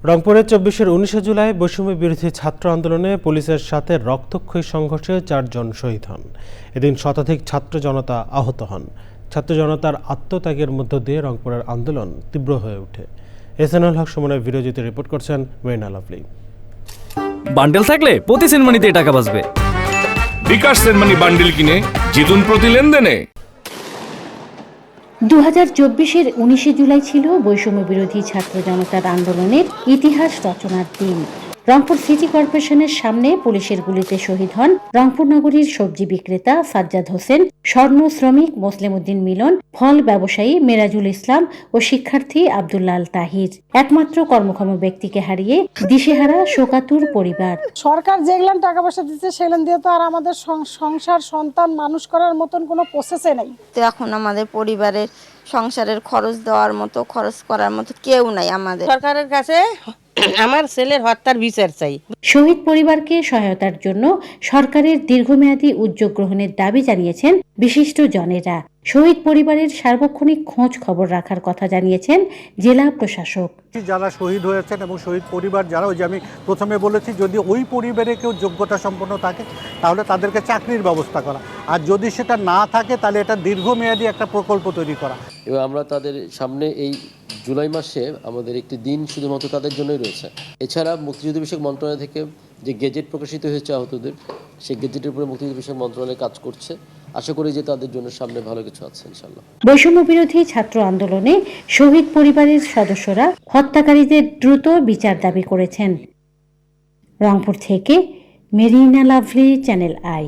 রংপুরে ২৪ জুলাই বৈষম্য বিরোধী ছাত্র আন্দোলনে পুলিশের সাথে রক্তক্ষয়ী সংঘর্ষে ৪ জন শহীদ হন। এদিন শতাধিক ছাত্র জনতা আহত হন। ছাত্র জনতার আত্মত্যাগের মধ্য দিয়ে রংপুরের আন্দোলন তীব্র হয়ে ওঠে। এহসানুল হক সুমনের ভিডিওচিত্রে রিপোর্ট করছেন মেরিনা লাভলি। বান্ডেল থাকলে প্রতি সেনমানিতে টাকা বাঁচবে। বিকাশ সেনমানি বান্ডেল কিনে জিতুন প্রতি লেনদেনে। 2024-এর 19 জুলাই ছিল বৈষম্য বিরোধী ছাত্র জনতার আন্দোলনের ইতিহাস রচনার দিন। রংপুর সিটি কর্পোরেশনের সামনে পুলিশের গুলিতে শহীদ হন রংপুর নগরীর সবজি বিক্রেতা সাজ্জাদ হোসেন, স্বর্ণ শ্রমিক মোসলেম উদ্দিন মিলন, ফল ব্যবসায়ী মেরাজুল ইসলাম ও শিক্ষার্থী আব্দুল্লাহ আল তাহির। একমাত্র কর্মক্ষম ব্যক্তিকে হারিয়ে দিশেহারা শোকাতুর পরিবার। সরকার যেগুলো টাকা পয়সা দিচ্ছে সেগুলো দিয়ে তো আর আমাদের সংসার সন্তান মানুষ করার মতন কোনো প্রসেসে নেই। তো এখন আমাদের পরিবারের সংসারের খরচ দেওয়ার মতো, খরচ করার মতো কেউ নাই আমাদের। সরকারের কাছে আমার ছেলের হত্যার বিচার চাই। শহীদ পরিবারকে সহায়তার জন্য সরকারের দীর্ঘমেয়াদী উদ্যোগ গ্রহণের দাবি জানিয়েছেন বিশিষ্ট জনেরা। শহীদ পরিবারের সার্বক্ষণিক খোঁজ খবর রাখার কথা জানিয়েছেন জেলা প্রশাসক। যারা শহীদ হয়েছেন এবং শহীদ পরিবার যারা, ওই যে আমি প্রথমে বলেছি, যদি ওই পরিবারে কেউ যোগ্যতা সম্পন্ন থাকে তাহলে তাদেরকে চাকরির ব্যবস্থা করা, আর যদি সেটা না থাকে তাহলে এটা দীর্ঘমেয়াদী একটা প্রকল্প তৈরি করা। এবং আমরা তাদের সামনে এই জুলাই মাসে আমাদের একটি দিন শুধুমাত্র তাদের জন্যই রয়েছে। এছাড়া মুক্তিযুদ্ধ বিষয়ক মন্ত্রণালয় থেকে যে গেজেট প্রকাশিত হয়েছে আহতদের, সেই গেজেটের উপরে মুক্তিযুদ্ধ বিষয়ক মন্ত্রণালয় কাজ করছে। আশা করি যে তাদের জন্য সামনে ভালো কিছু আছে ইনশাআল্লাহ। বৈষম্য বিরোধী ছাত্র আন্দোলনে শহীদ পরিবারের সদস্যরা হত্যাকারীদের দ্রুত বিচার দাবি করেছেন। রংপুর থেকে মেরিনা লাভলি, চ্যানেল আই।